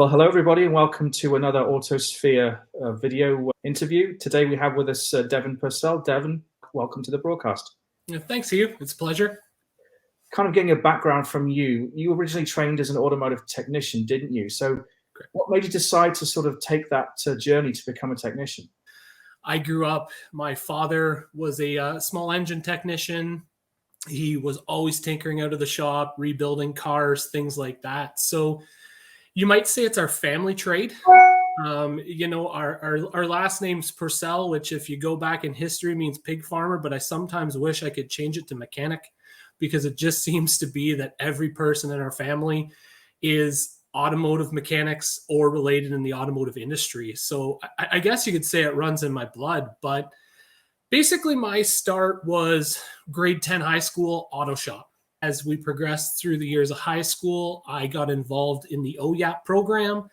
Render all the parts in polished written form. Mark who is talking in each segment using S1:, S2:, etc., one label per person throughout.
S1: Well, hello everybody and welcome to another Autosphere video interview. Today we have with us Devin Purcell. Devin, welcome to the broadcast.
S2: Thanks, Hugh. It's a pleasure.
S1: Kind of getting a background from you. You originally trained as an automotive technician, didn't you? So what made you decide to sort of take that journey to become a technician?
S2: I grew up, my father was a small engine technician. He was always tinkering out of the shop, rebuilding cars, things like that. So you might say it's our family trade. Our last name's Purcell, which if you go back in history means pig farmer, but I sometimes wish I could change it to mechanic because it just seems to be that every person in our family is automotive mechanics or related in the automotive industry. So I guess you could say it runs in my blood, but basically my start was grade 10 high school auto shop. As we progressed through the years of high school, I got involved in the OYAP program.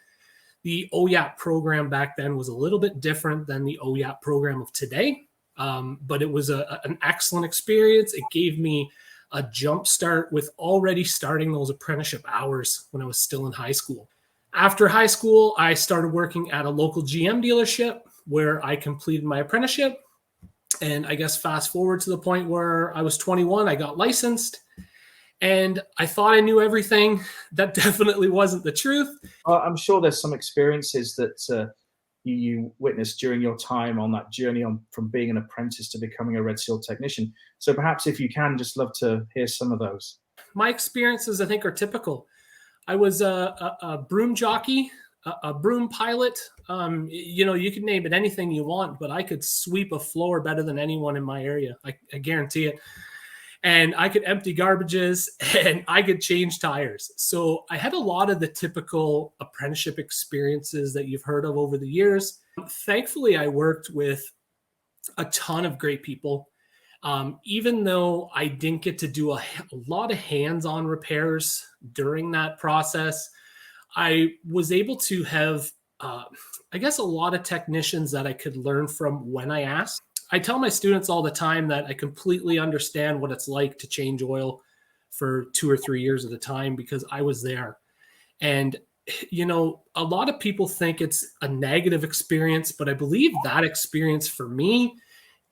S2: The OYAP program back then was a little bit different than the OYAP program of today, but it was an excellent experience. It gave me a jump start with already starting those apprenticeship hours when I was still in high school. After high school, I started working at a local GM dealership where I completed my apprenticeship. And I guess fast forward to the point where I was 21, I got licensed. And I thought I knew everything. That definitely wasn't the truth.
S1: I'm sure there's some experiences that you witnessed during your time on that journey from being an apprentice to becoming a Red Seal technician. So perhaps if you can, just love to hear some of those.
S2: My experiences, I think, are typical. I was a broom jockey, a broom pilot. You can name it anything you want, but I could sweep a floor better than anyone in my area. I guarantee it. And I could empty garbages and I could change tires. So I had a lot of the typical apprenticeship experiences that you've heard of over the years. Thankfully, I worked with a ton of great people. Even though I didn't get to do a lot of hands-on repairs during that process, I was able to have, a lot of technicians that I could learn from when I asked. I tell my students all the time that I completely understand what it's like to change oil for 2 or 3 years at a time because I was there. And, a lot of people think it's a negative experience, but I believe that experience for me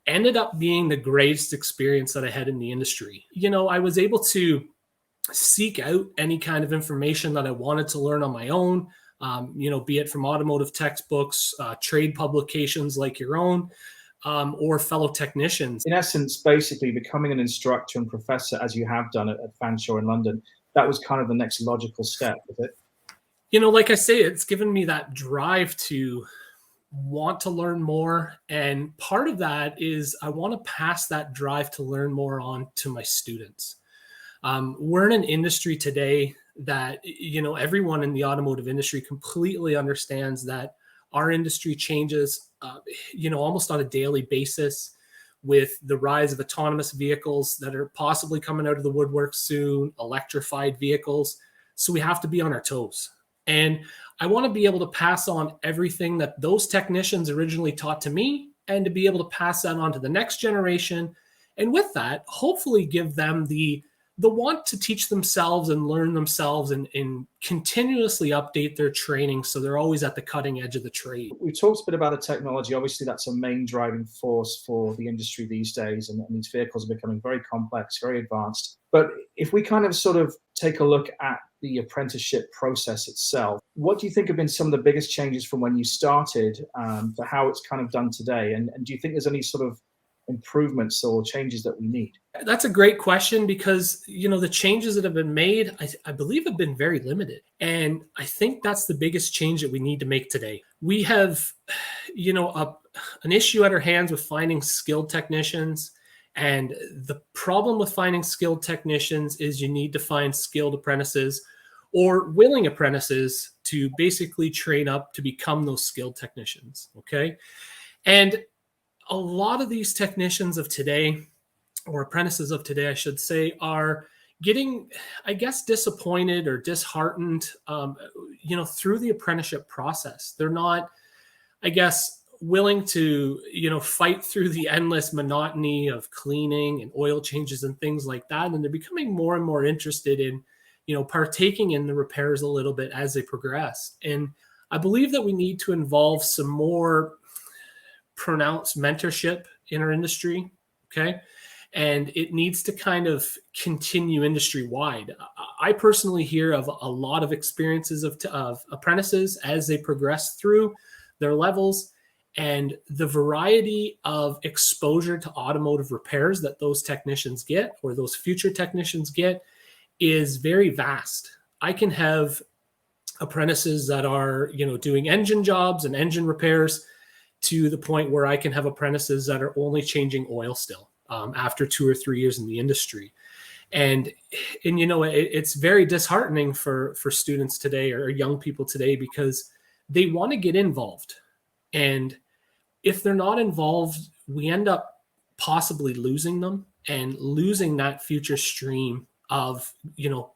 S2: ended up being the greatest experience that I had in the industry. I was able to seek out any kind of information that I wanted to learn on my own, be it from automotive textbooks, trade publications like your own, or fellow technicians.
S1: In essence, basically becoming an instructor and professor, as you have done at Fanshawe in London, that was kind of the next logical step, was it?
S2: Like I say, it's given me that drive to want to learn more. And part of that is I want to pass that drive to learn more on to my students. We're in an industry today that, everyone in the automotive industry completely understands that our industry changes, almost on a daily basis with the rise of autonomous vehicles that are possibly coming out of the woodwork soon, electrified vehicles. So we have to be on our toes. And I want to be able to pass on everything that those technicians originally taught to me and to be able to pass that on to the next generation. And with that, hopefully give them the want to teach themselves and learn themselves and continuously update their training so they're always at the cutting edge of the trade.
S1: We talked a bit about the technology. Obviously, that's a main driving force for the industry these days, and these vehicles are becoming very complex, very advanced. But if we kind of sort of take a look at the apprenticeship process itself, what do you think have been some of the biggest changes from when you started to how it's kind of done today? And do you think there's any sort of improvements or changes that we need?
S2: That's a great question because, the changes that have been made, I believe have been very limited. And I think that's the biggest change that we need to make today. We have, an issue at our hands with finding skilled technicians. And the problem with finding skilled technicians is you need to find skilled apprentices or willing apprentices to basically train up to become those skilled technicians. Okay. And a lot of these technicians of today, or apprentices of today, I should say, are getting, disappointed or disheartened, through the apprenticeship process. They're not, willing to, fight through the endless monotony of cleaning and oil changes and things like that. And they're becoming more and more interested in partaking in the repairs a little bit as they progress. And I believe that we need to involve some more pronounced mentorship in our industry. Okay. And it needs to kind of continue industry wide. I personally hear of a lot of experiences of apprentices as they progress through their levels, and the variety of exposure to automotive repairs that those technicians get, or those future technicians get, is very vast. I can have apprentices that are, doing engine jobs and engine repairs, to the point where I can have apprentices that are only changing oil still after 2 or 3 years in the industry. And it's very disheartening for students today, or young people today, because they want to get involved. And if they're not involved, we end up possibly losing them and losing that future stream of,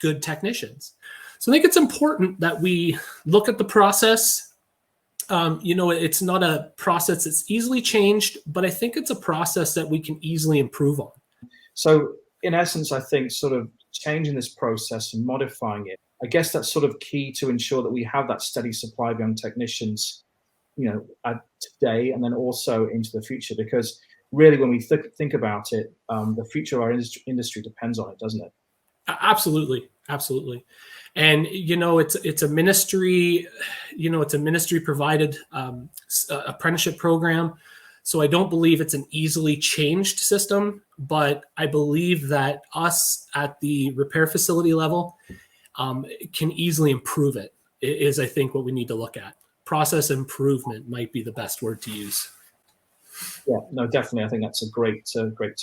S2: good technicians. So I think it's important that we look at the process. It's not a process that's easily changed, but I think it's a process that we can easily improve on.
S1: So in essence, I think sort of changing this process and modifying it, I guess that's sort of key to ensure that we have that steady supply of young technicians, today and then also into the future. Because really, when we think about it, the future of our industry depends on it, doesn't it?
S2: Absolutely. And, it's a ministry, it's a ministry provided apprenticeship program. So I don't believe it's an easily changed system, but I believe that us at the repair facility level can easily improve it, is I think what we need to look at. Process improvement might be the best word to use.
S1: Yeah, no, definitely. I think that's a great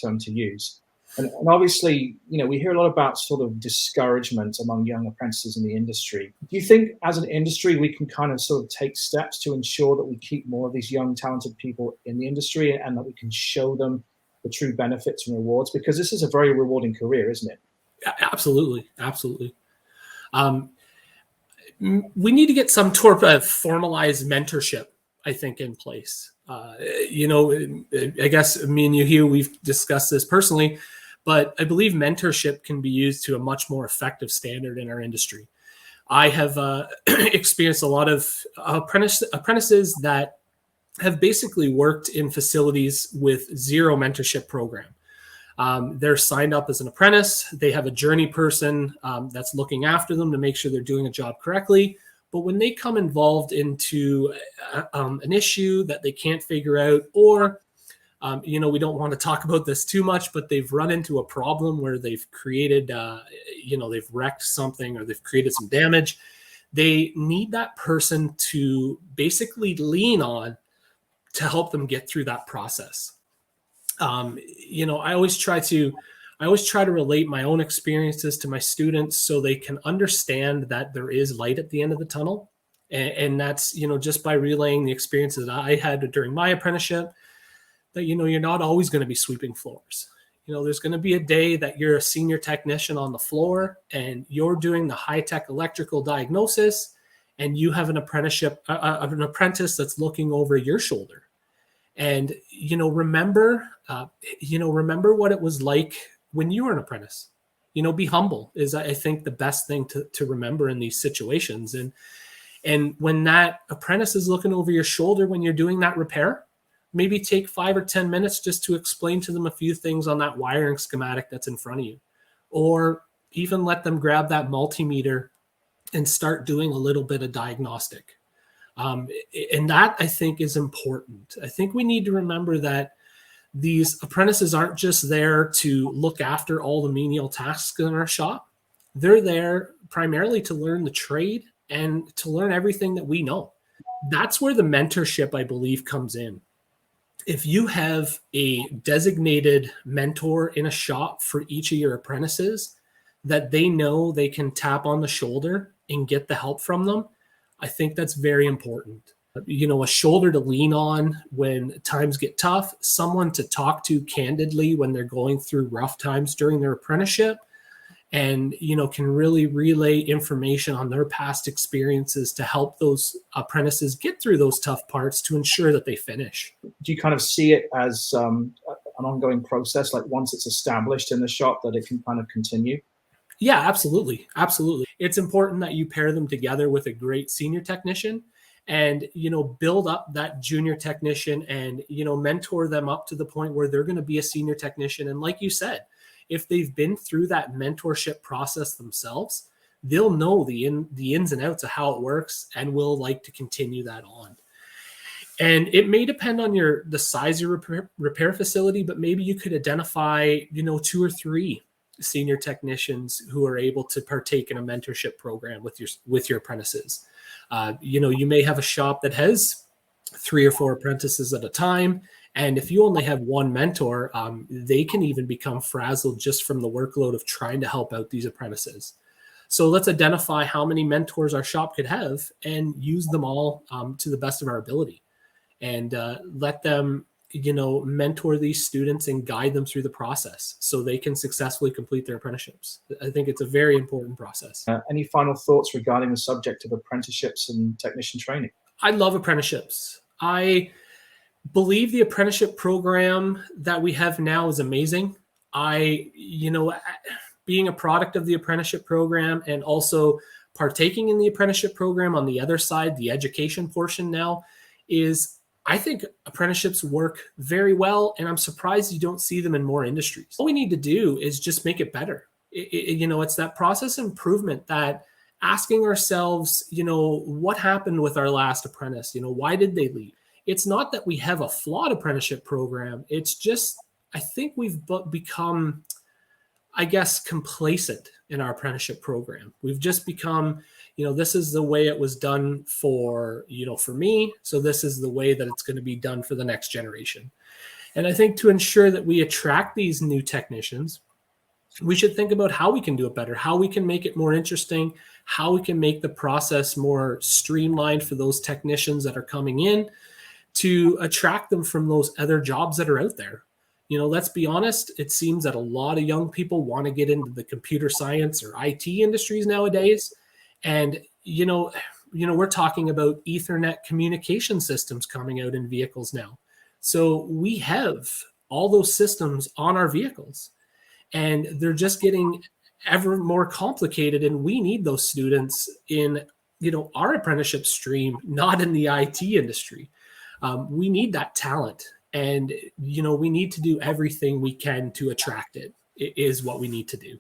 S1: term to use. And obviously, we hear a lot about sort of discouragement among young apprentices in the industry. Do you think as an industry, we can kind of sort of take steps to ensure that we keep more of these young, talented people in the industry, and that we can show them the true benefits and rewards? Because this is a very rewarding career, isn't it?
S2: Absolutely. We need to get some sort of formalized mentorship, I think, in place. I guess me and you here, we've discussed this personally, but I believe mentorship can be used to a much more effective standard in our industry. I have experienced a lot of apprentices that have basically worked in facilities with zero mentorship program. They're signed up as an apprentice. They have a journey person that's looking after them to make sure they're doing a job correctly. But when they come involved into an issue that they can't figure out, or, we don't want to talk about this too much, but they've run into a problem where they've created, they've wrecked something, or they've created some damage, they need that person to basically lean on to help them get through that process. I always try to relate my own experiences to my students so they can understand that there is light at the end of the tunnel. And that's, just by relaying the experiences that I had during my apprenticeship, that, you're not always going to be sweeping floors. There's going to be a day that you're a senior technician on the floor and you're doing the high-tech electrical diagnosis, and you have an apprentice that's looking over your shoulder. And, remember what it was like when you were an apprentice. Be humble is, I think, the best thing to remember in these situations. And when that apprentice is looking over your shoulder when you're doing that repair, maybe take 5 or 10 minutes just to explain to them a few things on that wiring schematic that's in front of you. Or even let them grab that multimeter and start doing a little bit of diagnostic. And that, I think, is important. I think we need to remember that these apprentices aren't just there to look after all the menial tasks in our shop. They're there primarily to learn the trade and to learn everything that we know. That's where the mentorship, I believe, comes in. If you have a designated mentor in a shop for each of your apprentices that they know they can tap on the shoulder and get the help from them, I think that's very important. A shoulder to lean on when times get tough, someone to talk to candidly when they're going through rough times during their apprenticeship, and, can really relay information on their past experiences to help those apprentices get through those tough parts to ensure that they finish.
S1: Do you kind of see it as an ongoing process, like once it's established in the shop, that it can kind of continue?
S2: Yeah, absolutely. Absolutely. It's important that you pair them together with a great senior technician and, build up that junior technician and, mentor them up to the point where they're going to be a senior technician. And like you said, if they've been through that mentorship process themselves, they'll know the ins and outs of how it works and will like to continue that on. And it may depend on the size of your repair facility, but maybe you could identify, 2 or 3 senior technicians who are able to partake in a mentorship program with your apprentices. You may have a shop that has 3 or 4 apprentices at a time. And if you only have one mentor, they can even become frazzled just from the workload of trying to help out these apprentices. So let's identify how many mentors our shop could have and use them all to the best of our ability. And let them, mentor these students and guide them through the process so they can successfully complete their apprenticeships. I think it's a very important process.
S1: Any final thoughts regarding the subject of apprenticeships and technician training?
S2: I love apprenticeships. I believe the apprenticeship program that we have now is amazing. Being a product of the apprenticeship program and also partaking in the apprenticeship program on the other side, the education portion now I think apprenticeships work very well, and I'm surprised you don't see them in more industries. All we need to do is just make it better. It's that process improvement, that asking ourselves, what happened with our last apprentice? Why did they leave? It's not that we have a flawed apprenticeship program. It's just, I think we've become, complacent in our apprenticeship program. We've just become, this is the way it was done for me. So this is the way that it's going to be done for the next generation. And I think to ensure that we attract these new technicians, we should think about how we can do it better, how we can make it more interesting, how we can make the process more streamlined for those technicians that are coming in to attract them from those other jobs that are out there. Let's be honest, it seems that a lot of young people want to get into the computer science or IT industries nowadays. And, we're talking about Ethernet communication systems coming out in vehicles now. So we have all those systems on our vehicles and they're just getting ever more complicated. And we need those students in, our apprenticeship stream, not in the IT industry. We need that talent. And, we need to do everything we can to attract it, is what we need to do.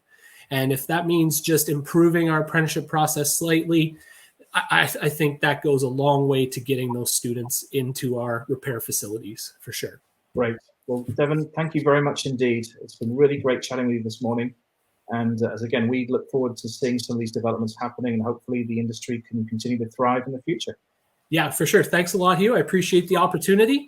S2: And if that means just improving our apprenticeship process slightly, I think that goes a long way to getting those students into our repair facilities for sure.
S1: Great. Well, Devin, thank you very much indeed. It's been really great chatting with you this morning. And as again, we look forward to seeing some of these developments happening and hopefully the industry can continue to thrive in the future.
S2: Yeah, for sure. Thanks a lot, Hugh. I appreciate the opportunity.